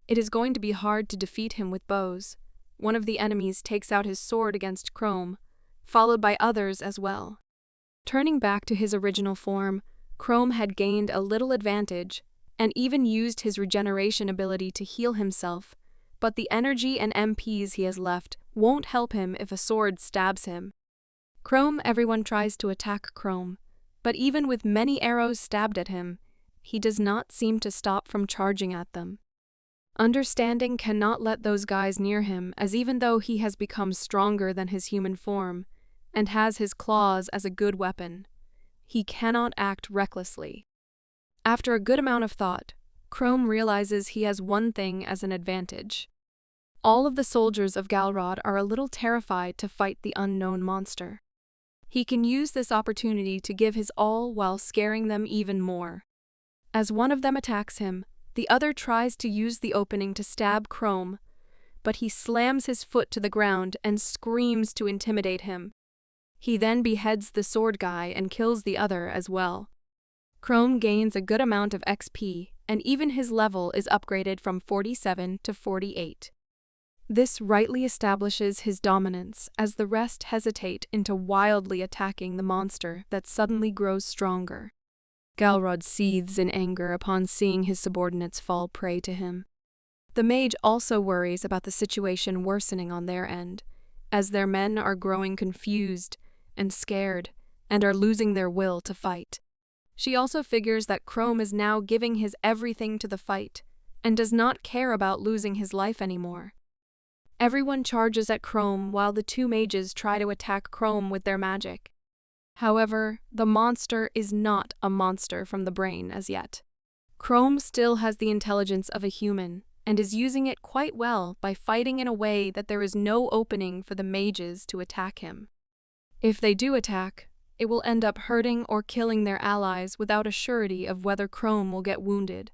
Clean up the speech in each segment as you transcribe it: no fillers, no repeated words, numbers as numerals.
It is going to be hard to defeat him with bows. One of the enemies takes out his sword against Chrome, followed by others as well. Turning back to his original form, Chrome had gained a little advantage and even used his regeneration ability to heal himself, but the energy and MPs he has left won't help him if a sword stabs him. Everyone tries to attack Chrome, but even with many arrows stabbed at him, he does not seem to stop from charging at them. Understanding cannot let those guys near him, as even though he has become stronger than his human form and has his claws as a good weapon, he cannot act recklessly. After a good amount of thought, Chrome realizes he has one thing as an advantage. All of the soldiers of Galrod are a little terrified to fight the unknown monster. He can use this opportunity to give his all while scaring them even more. As one of them attacks him, the other tries to use the opening to stab Chrome, but he slams his foot to the ground and screams to intimidate him. He then beheads the sword guy and kills the other as well. Chrome gains a good amount of XP, and even his level is upgraded from 47 to 48. This rightly establishes his dominance, as the rest hesitate into wildly attacking the monster that suddenly grows stronger. Galrod seethes in anger upon seeing his subordinates fall prey to him. The mage also worries about the situation worsening on their end, as their men are growing confused and scared and are losing their will to fight. She also figures that Chrome is now giving his everything to the fight and does not care about losing his life anymore. Everyone charges at Chrome while the two mages try to attack Chrome with their magic. However, the monster is not a monster from the brain as yet. Chrome still has the intelligence of a human and is using it quite well by fighting in a way that there is no opening for the mages to attack him. If they do attack, it will end up hurting or killing their allies without a surety of whether Chrome will get wounded.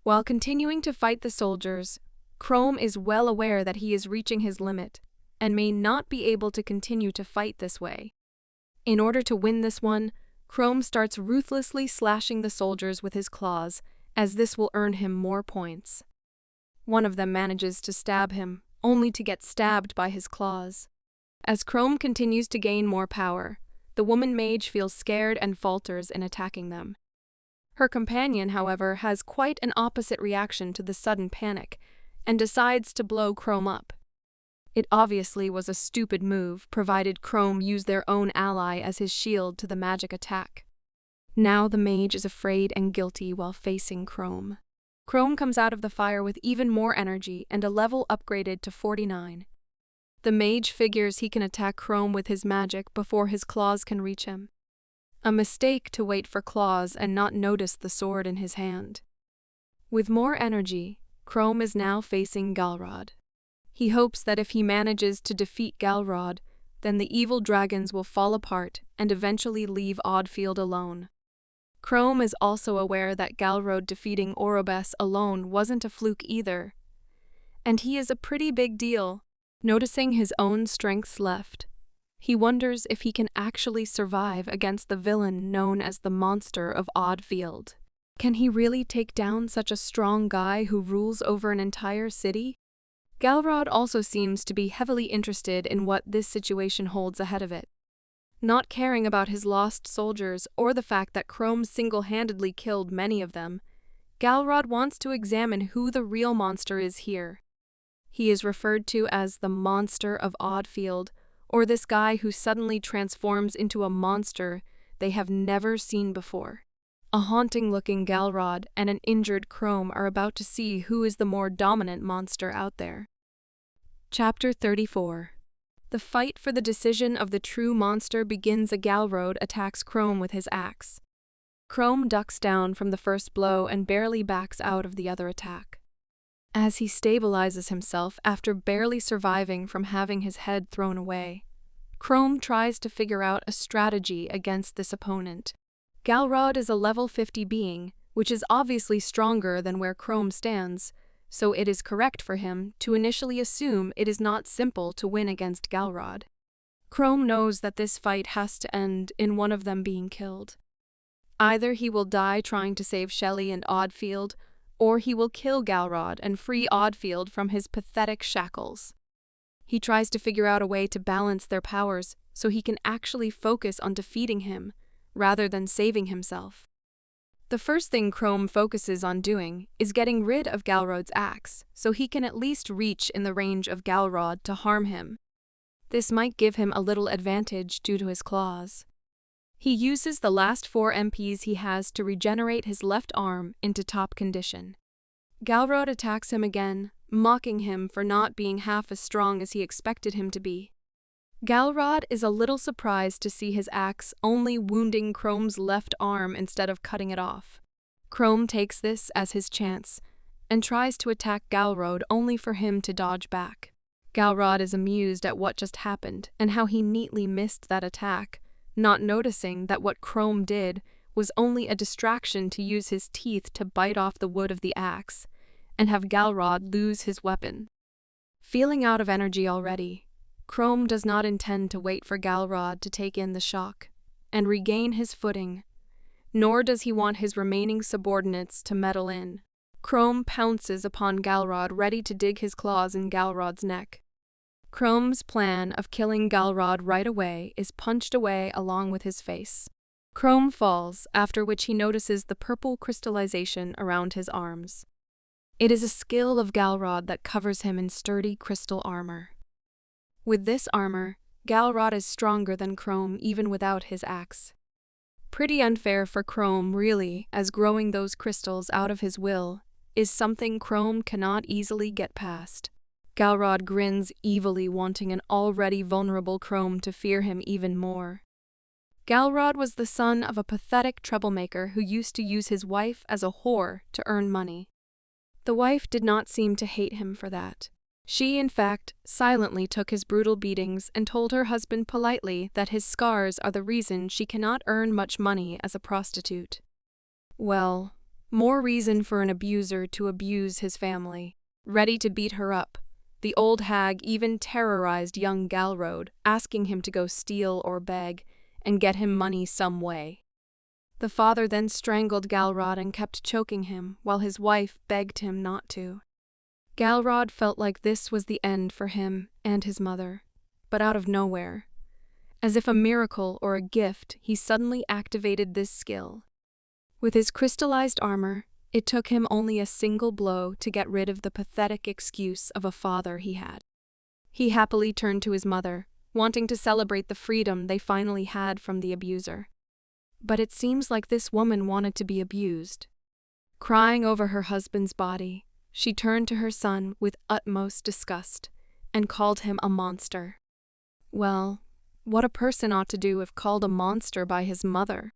While continuing to fight the soldiers, Chrome is well aware that he is reaching his limit and may not be able to continue to fight this way. In order to win this one, Chrome starts ruthlessly slashing the soldiers with his claws, as this will earn him more points. One of them manages to stab him, only to get stabbed by his claws. As Chrome continues to gain more power, the woman mage feels scared and falters in attacking them. Her companion, however, has quite an opposite reaction to the sudden panic and decides to blow Chrome up. It obviously was a stupid move, provided Chrome used their own ally as his shield to the magic attack. Now the mage is afraid and guilty while facing Chrome. Chrome comes out of the fire with even more energy and a level upgraded to 49. The mage figures he can attack Chrome with his magic before his claws can reach him. A mistake to wait for claws and not notice the sword in his hand. With more energy, Chrome is now facing Galrod. He hopes that if he manages to defeat Galrod, then the evil dragons will fall apart and eventually leave Oddfield alone. Chrome is also aware that Galrod defeating Orobes alone wasn't a fluke either, and he is a pretty big deal. Noticing his own strengths left, he wonders if he can actually survive against the villain known as the Monster of Oddfield. Can he really take down such a strong guy who rules over an entire city? Galrod also seems to be heavily interested in what this situation holds ahead of it. Not caring about his lost soldiers or the fact that Chrome single-handedly killed many of them, Galrod wants to examine who the real monster is here. He is referred to as the Monster of Oddfield, or this guy who suddenly transforms into a monster they have never seen before. A haunting-looking Galrod and an injured Chrome are about to see who is the more dominant monster out there. Chapter 34. The fight for the decision of the true monster begins. A Galrod attacks Chrome with his axe. Chrome ducks down from the first blow and barely backs out of the other attack. As he stabilizes himself after barely surviving from having his head thrown away, Chrome tries to figure out a strategy against this opponent. Galrod is a level 50 being, which is obviously stronger than where Chrome stands, so it is correct for him to initially assume it is not simple to win against Galrod. Chrome knows that this fight has to end in one of them being killed. Either he will die trying to save Shelley and Oddfield, or he will kill Galrod and free Oddfield from his pathetic shackles. He tries to figure out a way to balance their powers so he can actually focus on defeating him, rather than saving himself. The first thing Chrome focuses on doing is getting rid of Galrod's axe, so he can at least reach in the range of Galrod to harm him. This might give him a little advantage due to his claws. He uses the last 4 MPs he has to regenerate his left arm into top condition. Galrod attacks him again, mocking him for not being half as strong as he expected him to be. Galrod is a little surprised to see his axe only wounding Chrome's left arm instead of cutting it off. Chrome takes this as his chance and tries to attack Galrod only for him to dodge back. Galrod is amused at what just happened and how he neatly missed that attack, not noticing that what Chrome did was only a distraction to use his teeth to bite off the wood of the axe and have Galrod lose his weapon. Feeling out of energy already, Chrome does not intend to wait for Galrod to take in the shock and regain his footing, nor does he want his remaining subordinates to meddle in. Chrome pounces upon Galrod, ready to dig his claws in Galrod's neck. Chrome's plan of killing Galrod right away is punched away along with his face. Chrome falls, after which he notices the purple crystallization around his arms. It is a skill of Galrod that covers him in sturdy crystal armor. With this armor, Galrod is stronger than Chrome even without his axe. Pretty unfair for Chrome, really, as growing those crystals out of his will is something Chrome cannot easily get past. Galrod grins evilly, wanting an already vulnerable Chrome to fear him even more. Galrod was the son of a pathetic troublemaker who used to use his wife as a whore to earn money. The wife did not seem to hate him for that. She, in fact, silently took his brutal beatings and told her husband politely that his scars are the reason she cannot earn much money as a prostitute. Well, more reason for an abuser to abuse his family. Ready to beat her up, the old hag even terrorized young Galrod, asking him to go steal or beg and get him money some way. The father then strangled Galrod and kept choking him while his wife begged him not to. Galrod felt like this was the end for him and his mother, but out of nowhere, as if a miracle or a gift, he suddenly activated this skill. With his crystallized armor, it took him only a single blow to get rid of the pathetic excuse of a father he had. He happily turned to his mother, wanting to celebrate the freedom they finally had from the abuser. But it seems like this woman wanted to be abused. Crying over her husband's body, she turned to her son with utmost disgust and called him a monster. Well, what a person ought to do if called a monster by his mother.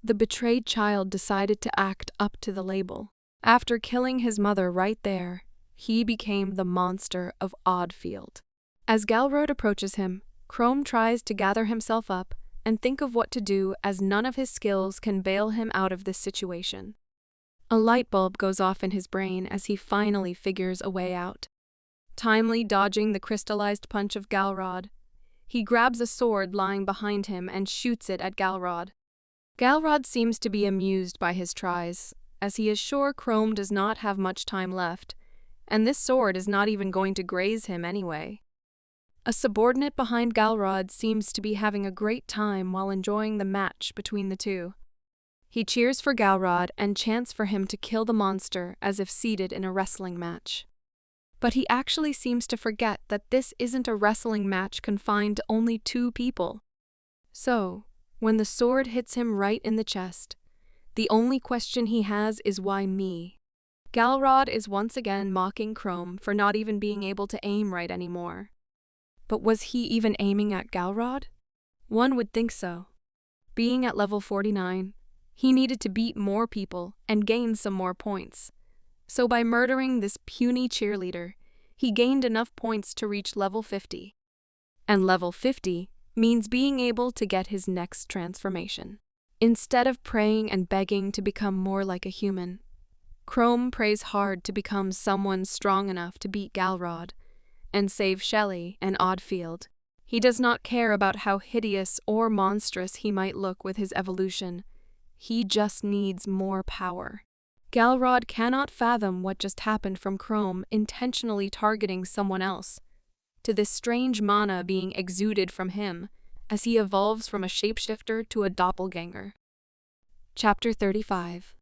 The betrayed child decided to act up to the label. After killing his mother right there, he became the monster of Oddfield. As Galrod approaches him, Chrome tries to gather himself up and think of what to do, as none of his skills can bail him out of this situation. A light bulb goes off in his brain as he finally figures a way out. Timely dodging the crystallized punch of Galrod, he grabs a sword lying behind him and shoots it at Galrod. Galrod seems to be amused by his tries, as he is sure Chrome does not have much time left, and this sword is not even going to graze him anyway. A subordinate behind Galrod seems to be having a great time while enjoying the match between the two. He cheers for Galrod and chants for him to kill the monster as if seated in a wrestling match. But he actually seems to forget that this isn't a wrestling match confined to only 2 people. So, when the sword hits him right in the chest, the only question he has is, why me? Galrod is once again mocking Chrome for not even being able to aim right anymore. But was he even aiming at Galrod? One would think so. Being at level 49, he needed to beat more people and gain some more points. So by murdering this puny cheerleader, he gained enough points to reach level 50. And level 50 means being able to get his next transformation. Instead of praying and begging to become more like a human, Chrome prays hard to become someone strong enough to beat Galrod and save Shelley and Oddfield. He does not care about how hideous or monstrous he might look with his evolution. He just needs more power. Galrod cannot fathom what just happened from Chrome intentionally targeting someone else, to this strange mana being exuded from him as he evolves from a shapeshifter to a doppelganger. Chapter 35.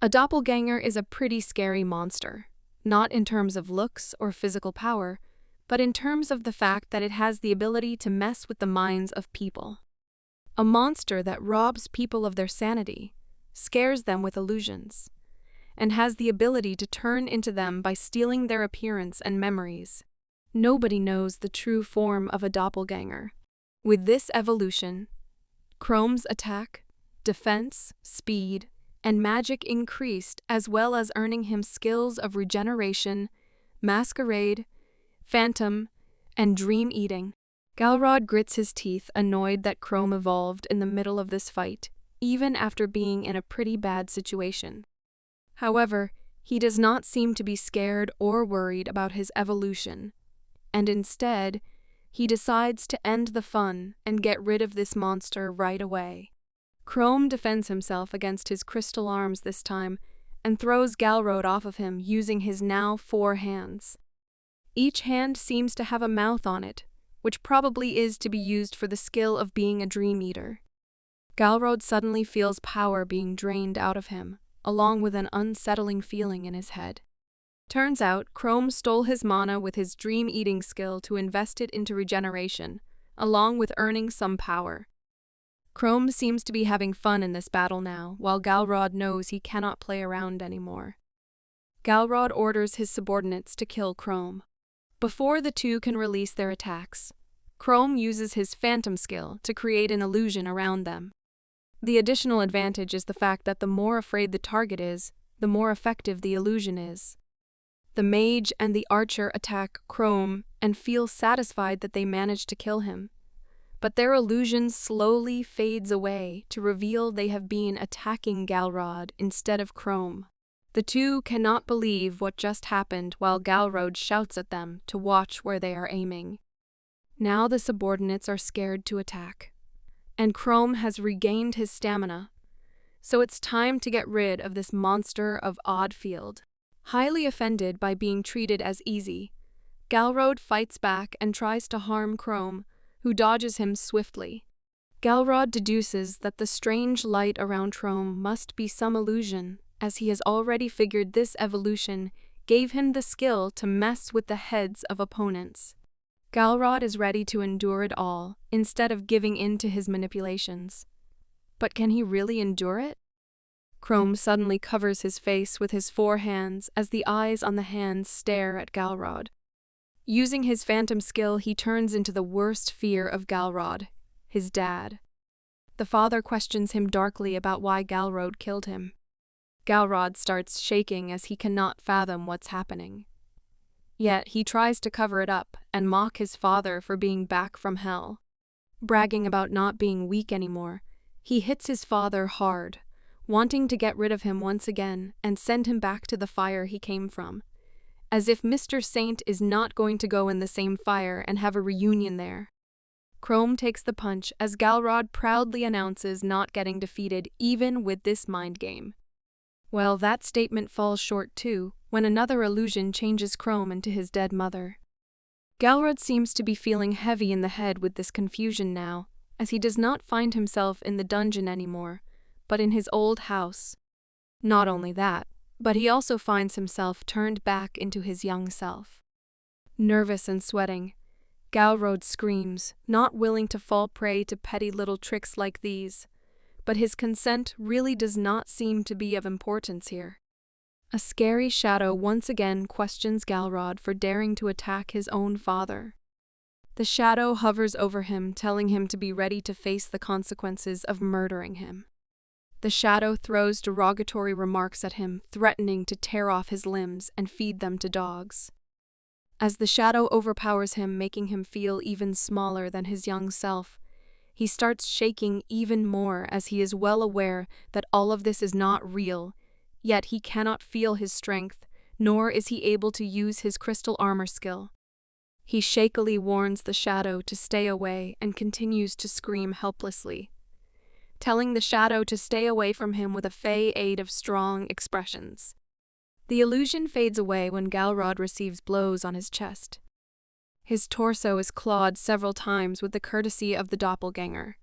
A doppelganger is a pretty scary monster, not in terms of looks or physical power, but in terms of the fact that it has the ability to mess with the minds of people. A monster that robs people of their sanity, scares them with illusions, and has the ability to turn into them by stealing their appearance and memories. Nobody knows the true form of a doppelganger. With this evolution, Chrome's attack, defense, speed, and magic increased, as well as earning him skills of regeneration, masquerade, phantom, and dream eating. Galrod grits his teeth, annoyed that Chrome evolved in the middle of this fight, even after being in a pretty bad situation. However, he does not seem to be scared or worried about his evolution, and instead, he decides to end the fun and get rid of this monster right away. Chrome defends himself against his crystal arms this time and throws Galrod off of him using his now 4 hands. Each hand seems to have a mouth on it, which probably is to be used for the skill of being a dream eater. Galrod suddenly feels power being drained out of him, along with an unsettling feeling in his head. Turns out, Chrome stole his mana with his dream-eating skill to invest it into regeneration, along with earning some power. Chrome seems to be having fun in this battle now, while Galrod knows he cannot play around anymore. Galrod orders his subordinates to kill Chrome. Before the two can release their attacks, Chrome uses his phantom skill to create an illusion around them. The additional advantage is the fact that the more afraid the target is, the more effective the illusion is. The mage and the archer attack Chrome and feel satisfied that they managed to kill him. But their illusion slowly fades away to reveal they have been attacking Galrod instead of Chrome. The two cannot believe what just happened while Galrod shouts at them to watch where they are aiming. Now the subordinates are scared to attack, and Chrome has regained his stamina, so it's time to get rid of this monster of Oddfield. Highly offended by being treated as easy, Galrod fights back and tries to harm Chrome, who dodges him swiftly. Galrod deduces that the strange light around Chrome must be some illusion, as he has already figured this evolution gave him the skill to mess with the heads of opponents. Galrod is ready to endure it all, instead of giving in to his manipulations. But can he really endure it? Chrome suddenly covers his face with his 4 hands as the eyes on the hands stare at Galrod. Using his phantom skill, he turns into the worst fear of Galrod, his dad. The father questions him darkly about why Galrod killed him. Galrod starts shaking as he cannot fathom what's happening. Yet he tries to cover it up and mock his father for being back from hell. Bragging about not being weak anymore, he hits his father hard, wanting to get rid of him once again and send him back to the fire he came from, as if Mr. Saint is not going to go in the same fire and have a reunion there. Chrome takes the punch as Galrod proudly announces not getting defeated even with this mind game. Well, that statement falls short too, when another illusion changes Chrome into his dead mother. Galrod seems to be feeling heavy in the head with this confusion now, as he does not find himself in the dungeon anymore, but in his old house. Not only that, but he also finds himself turned back into his young self. Nervous and sweating, Galrod screams, not willing to fall prey to petty little tricks like these, but his consent really does not seem to be of importance here. A scary shadow once again questions Galrod for daring to attack his own father. The shadow hovers over him, telling him to be ready to face the consequences of murdering him. The shadow throws derogatory remarks at him, threatening to tear off his limbs and feed them to dogs. As the shadow overpowers him, making him feel even smaller than his young self, he starts shaking even more as he is well aware that all of this is not real, yet he cannot feel his strength, nor is he able to use his crystal armor skill. He shakily warns the shadow to stay away and continues to scream helplessly. telling the shadow to stay away from him with a fey aid of strong expressions. The illusion fades away when Galrod receives blows on his chest. His torso is clawed several times with the courtesy of the doppelganger.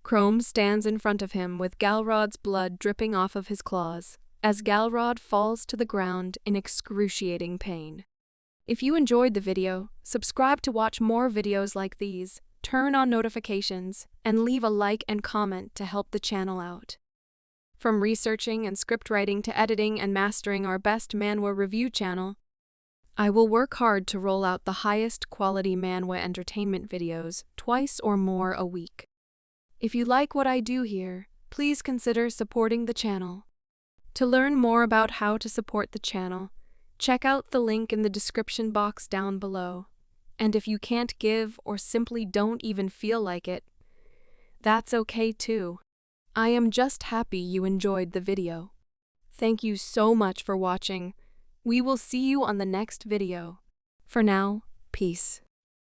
Chrome stands in front of him with Galrod's blood dripping off of his claws, as Galrod falls to the ground in excruciating pain. If you enjoyed the video, subscribe to watch more videos like these, turn on notifications, and leave a like and comment to help the channel out. From researching and script writing to editing and mastering our best manhwa review channel, I will work hard to roll out the highest quality manhwa entertainment videos twice or more a week. If you like what I do here, please consider supporting the channel. To learn more about how to support the channel, check out the link in the description box down below. And if you can't give or simply don't even feel like it, that's okay too. I am just happy you enjoyed the video. Thank you so much for watching. We will see you on the next video. For now, peace.